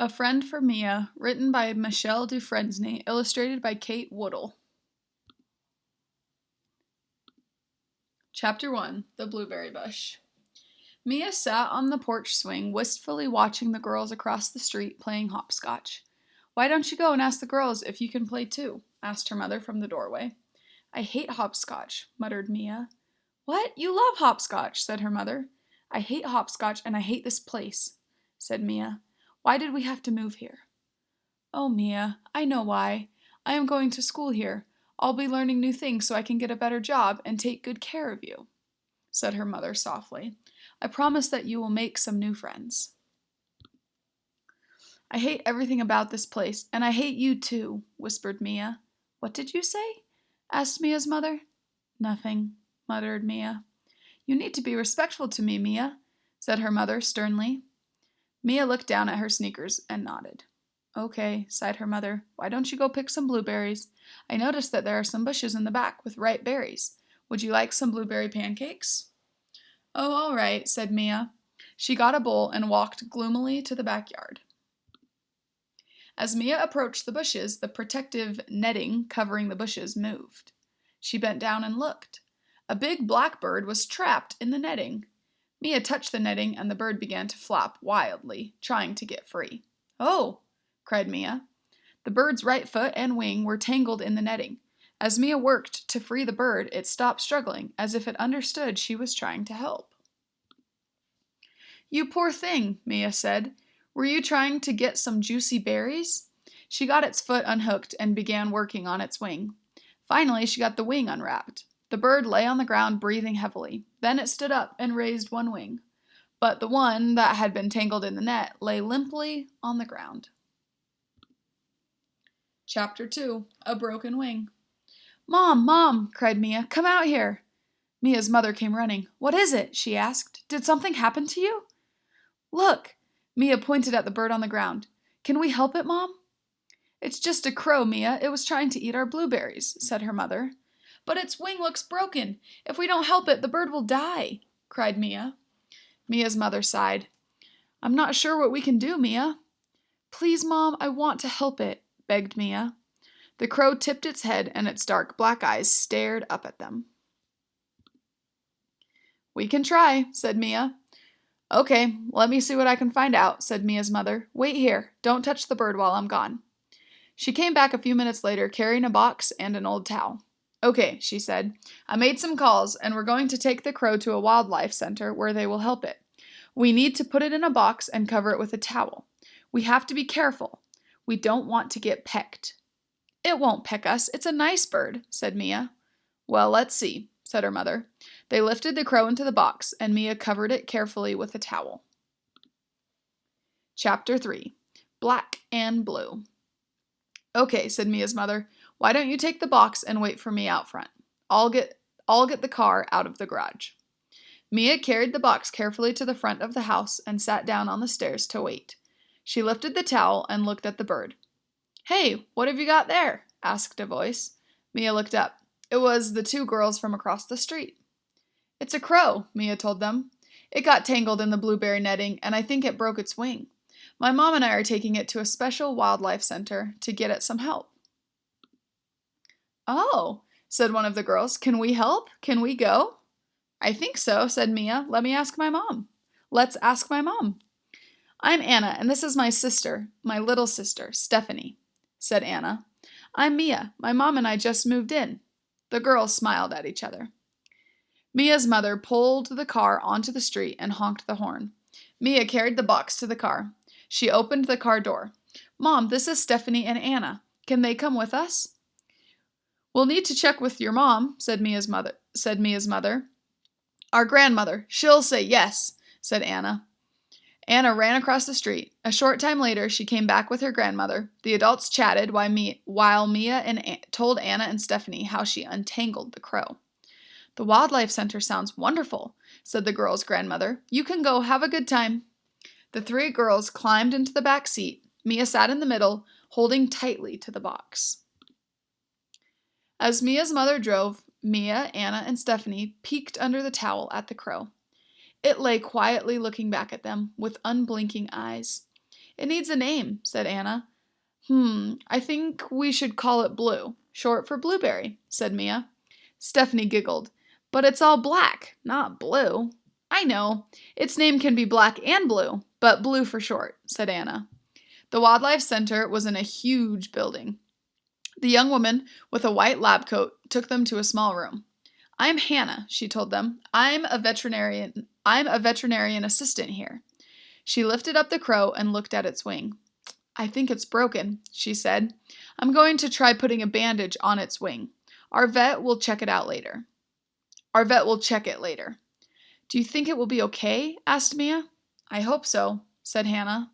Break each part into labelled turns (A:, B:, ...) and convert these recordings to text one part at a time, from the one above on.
A: A Friend for Mia, written by Michelle Dufresne, illustrated by Kate Woodle. Chapter 1. The Blueberry Bush. Mia sat on the porch swing, wistfully watching the girls across the street playing hopscotch. "Why don't you go and ask the girls if you can play too?" asked her mother from the doorway. "I hate hopscotch," muttered Mia. "What? You love hopscotch," said her mother. "I hate hopscotch and I hate this place," said Mia. "Why did we have to move here?" "Oh, Mia, I know why. I am going to school here. I'll be learning new things so I can get a better job and take good care of you," said her mother softly. "I promise that you will make some new friends." "I hate everything about this place, and I hate you too," whispered Mia. "What did you say?" asked Mia's mother. "Nothing," muttered Mia. "You need to be respectful to me, Mia," said her mother sternly. Mia looked down at her sneakers and nodded. "Okay," sighed her mother. "Why don't you go pick some blueberries? I noticed that there are some bushes in the back with ripe berries. Would you like some blueberry pancakes?" "Oh, all right," said Mia. She got a bowl and walked gloomily to the backyard. As Mia approached the bushes, the protective netting covering the bushes moved. She bent down and looked. A big blackbird was trapped in the netting. Mia touched the netting and the bird began to flap wildly, trying to get free. "Oh!" cried Mia. The bird's right foot and wing were tangled in the netting. As Mia worked to free the bird, it stopped struggling, as if it understood she was trying to help. "You poor thing," Mia said. "Were you trying to get some juicy berries?" She got its foot unhooked and began working on its wing. Finally, she got the wing unwrapped. The bird lay on the ground breathing heavily. Then it stood up and raised one wing. But the one that had been tangled in the net lay limply on the ground. Chapter 2. A Broken Wing. "Mom, Mom!" cried Mia. "Come out here!" Mia's mother came running. "What is it?" she asked. "Did something happen to you?" "Look!" Mia pointed at the bird on the ground. "Can we help it, Mom?" "It's just a crow, Mia. It was trying to eat our blueberries," said her mother. "But its wing looks broken. If we don't help it, the bird will die," cried Mia. Mia's mother sighed. "I'm not sure what we can do, Mia." "Please, Mom, I want to help it," begged Mia. The crow tipped its head and its dark black eyes stared up at them. "We can try," said Mia. "Okay, let me see what I can find out," said Mia's mother. "Wait here. Don't touch the bird while I'm gone." She came back a few minutes later carrying a box and an old towel. "Okay," she said. "I made some calls, and we're going to take the crow to a wildlife center where they will help it. We need to put it in a box and cover it with a towel. We have to be careful. We don't want to get pecked." "It won't peck us. It's a nice bird," said Mia. "Well, let's see," said her mother. They lifted the crow into the box, and Mia covered it carefully with a towel. Chapter 3. Black and Blue. "Okay," said Mia's mother. "Why don't you take the box and wait for me out front? I'll get the car out of the garage." Mia carried the box carefully to the front of the house and sat down on the stairs to wait. She lifted the towel and looked at the bird. "Hey, what have you got there?" asked a voice. Mia looked up. It was the two girls from across the street. "It's a crow," Mia told them. "It got tangled in the blueberry netting, and I think it broke its wing. My mom and I are taking it to a special wildlife center to get it some help." "Oh," said one of the girls. "Can we help? Can we go?" "I think so," said Mia. "Let me ask my mom." "Let's ask my mom." "I'm Anna, and this is my sister, my little sister, Stephanie," said Anna. "I'm Mia. My mom and I just moved in." The girls smiled at each other. Mia's mother pulled the car onto the street and honked the horn. Mia carried the box to the car. She opened the car door. "Mom, this is Stephanie and Anna. Can they come with us?" "We'll need to check with your mom," said Mia's mother. "Our grandmother. She'll say yes," said Anna. Anna ran across the street. A short time later, she came back with her grandmother. The adults chatted while Mia told Anna and Stephanie how she untangled the crow. "The wildlife center sounds wonderful," said the girl's grandmother. "You can go. Have a good time." The three girls climbed into the back seat. Mia sat in the middle, holding tightly to the box. As Mia's mother drove, Mia, Anna, and Stephanie peeked under the towel at the crow. It lay quietly looking back at them with unblinking eyes. It needs a name, said Anna. I think we should call it Blue, short for blueberry, said Mia. Stephanie giggled. But it's all black, not blue. I know. Its name can be black and blue, but Blue for short, said Anna. The Wildlife Center was in a huge building. The young woman with a white lab coat took them to a small room. I'm Hannah, she told them. I'm a veterinarian assistant here. She lifted up the crow and looked at its wing. I think it's broken, she said. I'm going to try putting a bandage on its wing. Our vet will check it later. Do you think it will be okay? Asked Mia. I hope so, said Hannah.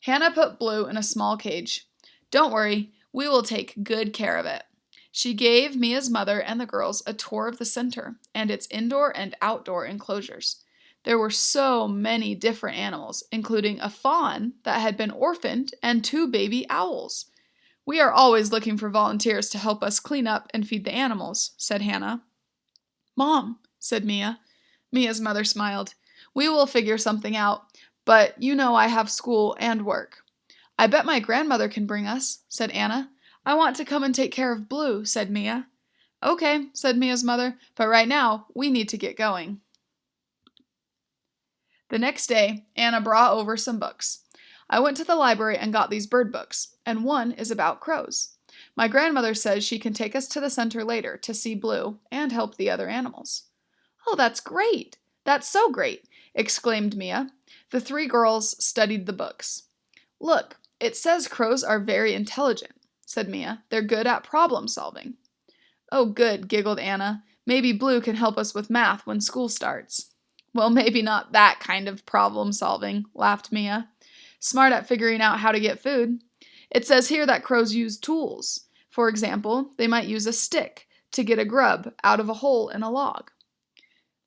A: Hannah put Blue in a small cage. Don't worry, we will take good care of it. She gave Mia's mother and the girls a tour of the center and its indoor and outdoor enclosures. There were so many different animals, including a fawn that had been orphaned and 2 baby owls. We are always looking for volunteers to help us clean up and feed the animals, said Hannah. Mom, said Mia. Mia's mother smiled. We will figure something out, but you know I have school and work. I bet my grandmother can bring us, said Anna. I want to come and take care of Blue, said Mia. Okay, said Mia's mother, but right now we need to get going. The next day, Anna brought over some books. I went to the library and got these bird books, and one is about crows. My grandmother says she can take us to the center later to see Blue and help the other animals. Oh, that's great! That's so great! Exclaimed Mia. The 3 girls studied the books. Look, it says crows are very intelligent, said Mia. They're good at problem solving. Oh, good, giggled Anna. Maybe Blue can help us with math when school starts. Well, maybe not that kind of problem solving, laughed Mia. Smart at figuring out how to get food. It says here that crows use tools. For example, they might use a stick to get a grub out of a hole in a log.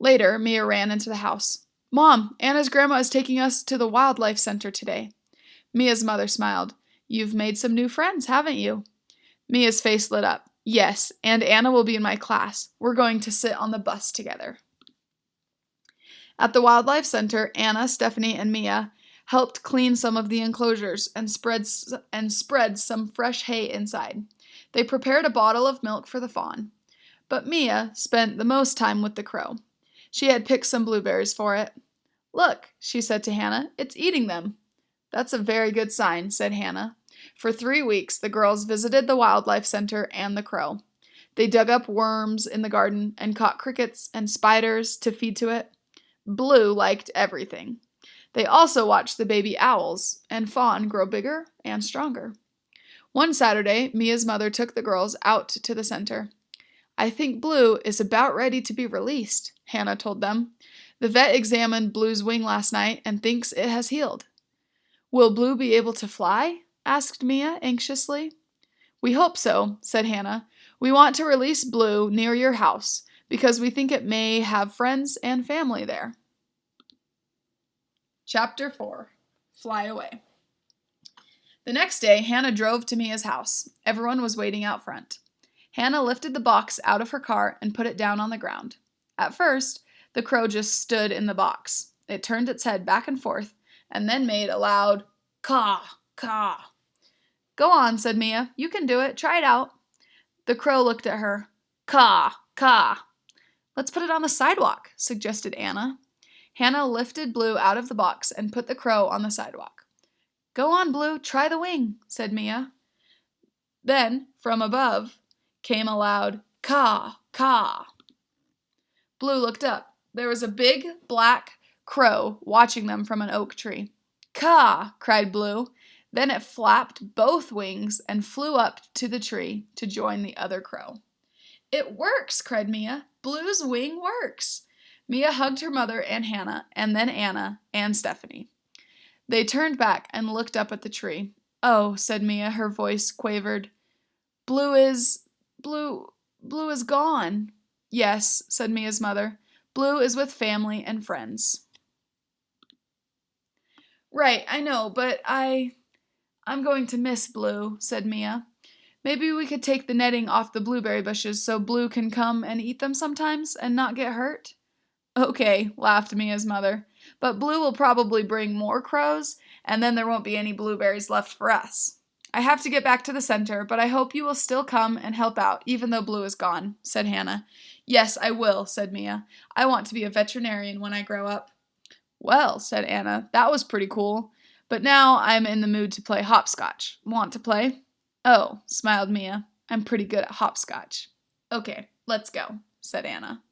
A: Later, Mia ran into the house. Mom, Anna's grandma is taking us to the Wildlife Center today. Mia's mother smiled. You've made some new friends, haven't you? Mia's face lit up. Yes, and Anna will be in my class. We're going to sit on the bus together. At the Wildlife Center, Anna, Stephanie, and Mia helped clean some of the enclosures and spread some fresh hay inside. They prepared a bottle of milk for the fawn. But Mia spent the most time with the crow. She had picked some blueberries for it. Look, she said to Hannah, it's eating them. That's a very good sign, said Hannah. For 3 weeks, the girls visited the Wildlife Center and the crow. They dug up worms in the garden and caught crickets and spiders to feed to it. Blue liked everything. They also watched the baby owls and fawn grow bigger and stronger. One Saturday, Mia's mother took the girls out to the center. I think Blue is about ready to be released, Hannah told them. The vet examined Blue's wing last night and thinks it has healed. Will Blue be able to fly? Asked Mia anxiously. We hope so, said Hannah. We want to release Blue near your house because we think it may have friends and family there. Chapter 4. Fly Away. The next day, Hannah drove to Mia's house. Everyone was waiting out front. Hannah lifted the box out of her car and put it down on the ground. At first, the crow just stood in the box. It turned its head back and forth and then made a loud caw, caw. Go on, said Mia. You can do it. Try it out. The crow looked at her. Caw, caw. Let's put it on the sidewalk, suggested Anna. Hannah lifted Blue out of the box and put the crow on the sidewalk. Go on, Blue. Try the wing, said Mia. Then, from above, came a loud caw, caw. Blue looked up. There was a big, black crow watching them from an oak tree. Caw, cried Blue. Then it flapped both wings and flew up to the tree to join the other crow. It works, cried Mia. Blue's wing works. Mia hugged her mother and Hannah, and then Anna and Stephanie. They turned back and looked up at the tree. Oh, said Mia, her voice quavered. Blue is gone. Yes, said Mia's mother. Blue is with family and friends. Right, I know, but I'm going to miss Blue, said Mia. Maybe we could take the netting off the blueberry bushes so Blue can come and eat them sometimes and not get hurt? Okay, laughed Mia's mother. But Blue will probably bring more crows, and then there won't be any blueberries left for us. I have to get back to the center, but I hope you will still come and help out, even though Blue is gone, said Hannah. Yes, I will, said Mia. I want to be a veterinarian when I grow up. Well, said Anna, that was pretty cool. But now I'm in the mood to play hopscotch. Want to play? Oh, smiled Mia. I'm pretty good at hopscotch. Okay, let's go, said Anna.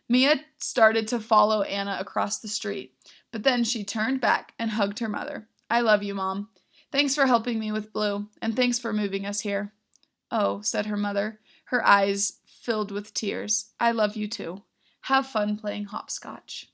A: Mia started to follow Anna across the street, but then she turned back and hugged her mother. I love you, Mom. Thanks for helping me with Blue, and thanks for moving us here. Oh, said her mother, her eyes filled with tears. I love you too. Have fun playing hopscotch.